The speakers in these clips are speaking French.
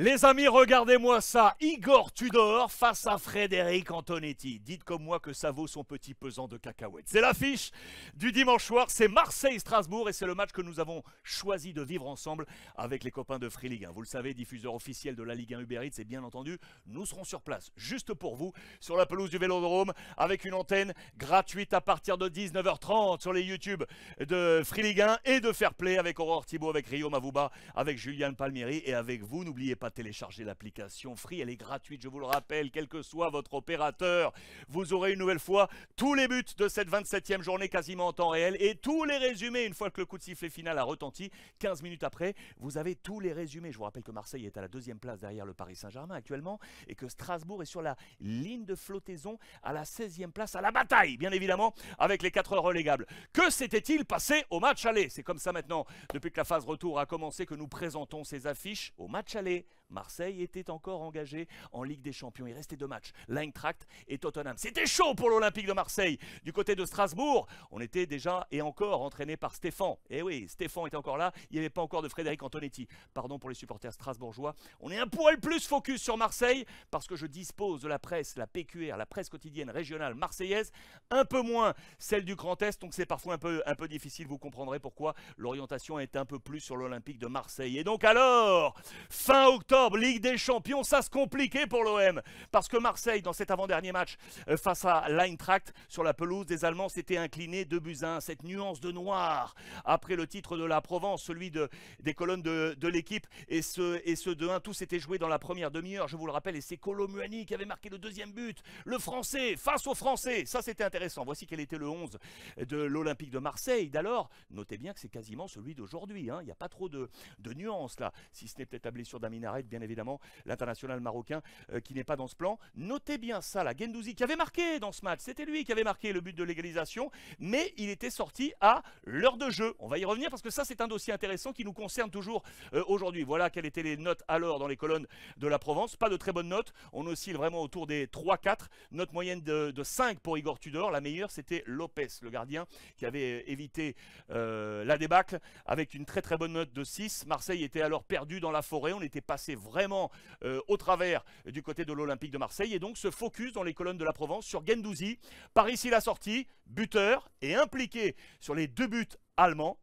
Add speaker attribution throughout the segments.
Speaker 1: Les amis, regardez-moi ça. Igor Tudor face à Frédéric Antonetti. Dites comme moi que ça vaut son petit pesant de cacahuètes. C'est l'affiche du dimanche soir. C'est Marseille-Strasbourg et c'est le match que nous avons choisi de vivre ensemble avec les copains de Free Ligue 1. Vous le savez, diffuseur officiel de la Ligue 1 Uber Eats, et bien entendu, nous serons sur place, juste pour vous, sur la pelouse du Vélodrome, avec une antenne gratuite à partir de 19h30 sur les YouTube de Free Ligue 1 et de Fair Play avec Aurore Thibault, avec Rio Mavouba, avec Julian Palmieri et avec vous. N'oubliez pas de télécharger l'application Free, elle est gratuite, je vous le rappelle, quel que soit votre opérateur. Vous aurez une nouvelle fois tous les buts de cette 27e journée quasiment en temps réel et tous les résumés une fois que le coup de sifflet final a retenti. 15 minutes après, vous avez tous les résumés. Je vous rappelle que Marseille est à la deuxième place derrière le Paris Saint-Germain actuellement et que Strasbourg est sur la ligne de flottaison à la 16e place, à la bataille, bien évidemment, avec les 4 relégables. Que s'était-il passé au match aller? C'est comme ça maintenant, depuis que la phase retour a commencé, que nous présentons ces affiches au match aller. Marseille était encore engagé en Ligue des Champions. Il restait 2 matchs, l'Eintracht et Tottenham. C'était chaud pour l'Olympique de Marseille. Du côté de Strasbourg, on était déjà et encore entraîné par Stéphane. Et oui, Stéphane était encore là. Il n'y avait pas encore de Frédéric Antonetti. Pardon pour les supporters strasbourgeois. On est un poil plus focus sur Marseille parce que je dispose de la presse, la PQR, la presse quotidienne régionale marseillaise, un peu moins celle du Grand Est. Donc c'est parfois un peu difficile. Vous comprendrez pourquoi l'orientation est un peu plus sur l'Olympique de Marseille. Et donc alors, fin octobre, Ligue des Champions, ça se compliquait pour l'OM. Parce que Marseille, dans cet avant-dernier match face à l'Eintracht, sur la pelouse des Allemands, s'était incliné 2-1. Cette nuance de noir, après le titre de la Provence, celui des colonnes de l'équipe, et ce 2-1, tout s'était joué dans la première demi-heure, je vous le rappelle, et c'est Kolo Muani qui avait marqué le deuxième but. Le Français, face aux Français, ça c'était intéressant. Voici quel était le 11 de l'Olympique de Marseille d'alors. Notez bien que c'est quasiment celui d'aujourd'hui. Il n'y a pas trop de nuances là, si ce n'est peut-être la blessure d'Aminaret, bien évidemment, l'international marocain qui n'est pas dans ce plan. Notez bien ça, la Guendouzi qui avait marqué dans ce match, c'était lui qui avait marqué le but de l'égalisation, mais il était sorti à l'heure de jeu. On va y revenir parce que ça c'est un dossier intéressant qui nous concerne toujours aujourd'hui. Voilà quelles étaient les notes alors dans les colonnes de la Provence. Pas de très bonnes notes, on oscille vraiment autour des 3-4, note moyenne de 5 pour Igor Tudor. La meilleure c'était Lopez, le gardien qui avait évité la débâcle avec une très bonne note de 6. Marseille était alors perdu dans la forêt, on était passé vraiment au travers du côté de l'Olympique de Marseille et donc se focus dans les colonnes de la Provence sur Guendouzi, par ici la sortie, buteur et impliqué sur les 2 buts allemands,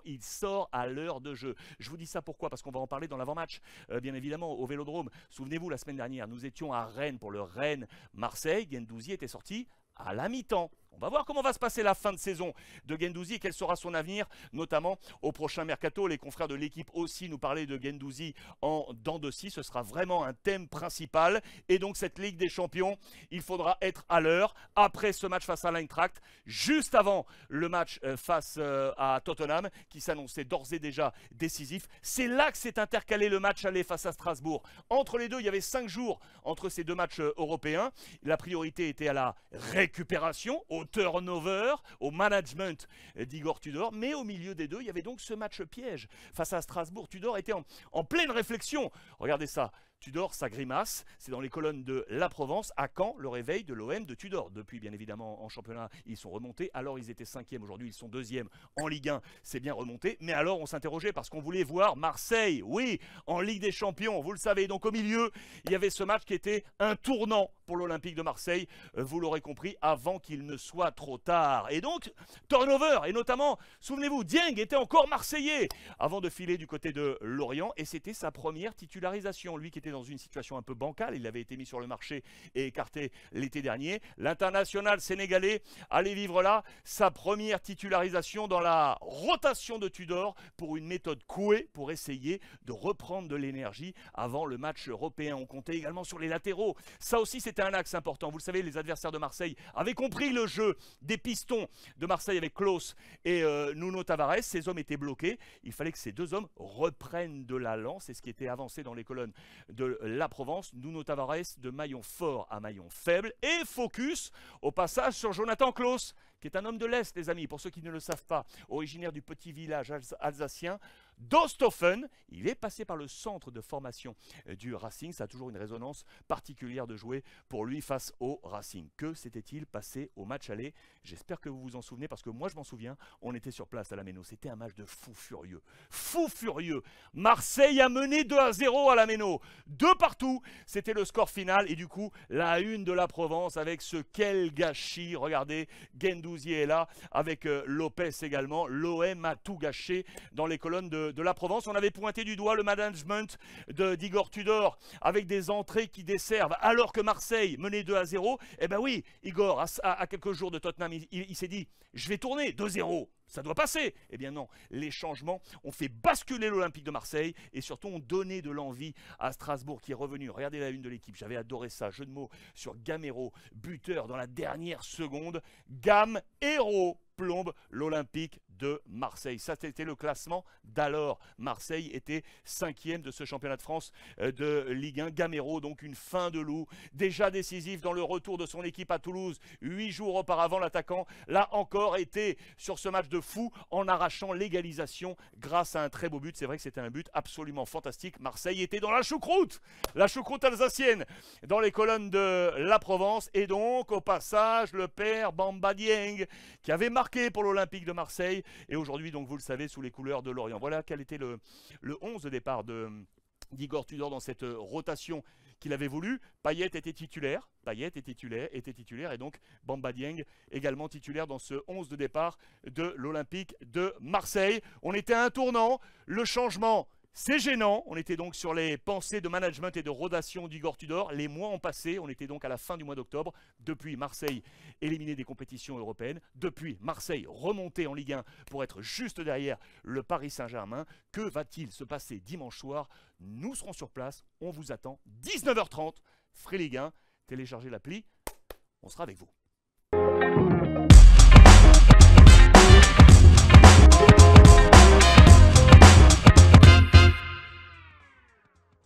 Speaker 1: il sort à l'heure de jeu. Je vous dis ça pourquoi? Parce qu'on va en parler dans l'avant-match, bien évidemment, au Vélodrome. Souvenez-vous, la semaine dernière, nous étions à Rennes pour le Rennes-Marseille. Guendouzi était sorti à la mi-temps. On va voir comment va se passer la fin de saison de Guendouzi et quel sera son avenir, notamment au prochain mercato. Les confrères de l'équipe aussi nous parlaient de Guendouzi en dents de scie. Ce sera vraiment un thème principal. Et donc cette Ligue des Champions, il faudra être à l'heure après ce match face à l'Eintracht, juste avant le match face à Tottenham, qui s'annonçait d'ores et déjà décisif. C'est là que s'est intercalé le match aller face à Strasbourg. Entre les deux, il y avait 5 jours entre ces 2 matchs européens. La priorité était à la récupération, au turnover, au management d'Igor Tudor, mais au milieu des deux, il y avait donc ce match piège face à Strasbourg. Tudor était en pleine réflexion. Regardez ça. Tudor, sa grimace, c'est dans les colonnes de la Provence. À quand le réveil de l'OM de Tudor? Depuis, bien évidemment, en championnat, ils sont remontés. Alors, ils étaient 5e, aujourd'hui, ils sont 2e en Ligue 1. C'est bien remonté. Mais alors, on s'interrogeait parce qu'on voulait voir Marseille, oui, en Ligue des Champions, vous le savez. Donc, au milieu, il y avait ce match qui était un tournant pour l'Olympique de Marseille. Vous l'aurez compris, avant qu'il ne soit trop tard. Et donc, turnover, et notamment, souvenez-vous, Dieng était encore Marseillais avant de filer du côté de Lorient. Et c'était sa première titularisation. Lui qui était dans une situation un peu bancale, il avait été mis sur le marché et écarté l'été dernier. L'international sénégalais allait vivre là sa première titularisation dans la rotation de Tudor pour une méthode Coué pour essayer de reprendre de l'énergie avant le match européen. On comptait également sur les latéraux. Ça aussi c'était un axe important. Vous le savez, les adversaires de Marseille avaient compris le jeu des pistons de Marseille avec Klaus et Nuno Tavares. Ces hommes étaient bloqués. Il fallait que ces 2 hommes reprennent de l'allant. C'est ce qui était avancé dans les colonnes de la Provence. Nuno Tavares de maillon fort à maillon faible et focus au passage sur Jonathan Klaus, qui est un homme de l'Est, les amis, pour ceux qui ne le savent pas, originaire du petit village alsacien d'Osthoffen. Il est passé par le centre de formation du Racing. Ça a toujours une résonance particulière de jouer pour lui face au Racing. Que s'était-il passé au match aller? J'espère que vous vous en souvenez parce que moi je m'en souviens. On était sur place à la Méno. C'était un match de fou furieux. Fou furieux. Marseille a mené 2-0 à la Méno. 2 partout. C'était le score final et du coup la une de la Provence avec ce quel gâchis. Regardez, Guendouzi est là avec Lopez également. L'OM a tout gâché dans les colonnes de la Provence. On avait pointé du doigt le management d'Igor Tudor avec des entrées qui desservent alors que Marseille menait 2-0. Eh ben oui, Igor, à quelques jours de Tottenham, il s'est dit je vais tourner 2-0. Ça doit passer. Eh bien non, les changements ont fait basculer l'Olympique de Marseille et surtout ont donné de l'envie à Strasbourg qui est revenu. Regardez la une de l'équipe, j'avais adoré ça. Jeu de mots sur Gamero, buteur dans la dernière seconde. Gamero plombe l'Olympique de Marseille. Ça, c'était le classement d'alors. Marseille était 5e de ce championnat de France de Ligue 1. Gamero, donc une fin de loup, déjà décisif dans le retour de son équipe à Toulouse. 8 jours auparavant, l'attaquant, là encore, était sur ce match de fou en arrachant l'égalisation grâce à un très beau but. C'est vrai que c'était un but absolument fantastique. Marseille était dans la choucroute alsacienne, dans les colonnes de la Provence. Et donc, au passage, le père Bamba Dieng, qui avait marqué pour l'Olympique de Marseille et aujourd'hui, donc vous le savez, sous les couleurs de Lorient. Voilà quel était le 11 de départ d'Igor Tudor dans cette rotation qu'il avait voulu. Payet était titulaire, et donc Bamba Dieng également titulaire dans ce 11 de départ de l'Olympique de Marseille. On était à un tournant, le changement, c'est gênant. On était donc sur les pensées de management et de rodation d'Igor Tudor. Les mois ont passé, on était donc à la fin du mois d'octobre. Depuis, Marseille éliminé des compétitions européennes. Depuis, Marseille remonté en Ligue 1 pour être juste derrière le Paris Saint-Germain. Que va-t-il se passer dimanche soir? Nous serons sur place, on vous attend. 19h30, Free Ligue 1. Téléchargez l'appli, on sera avec vous.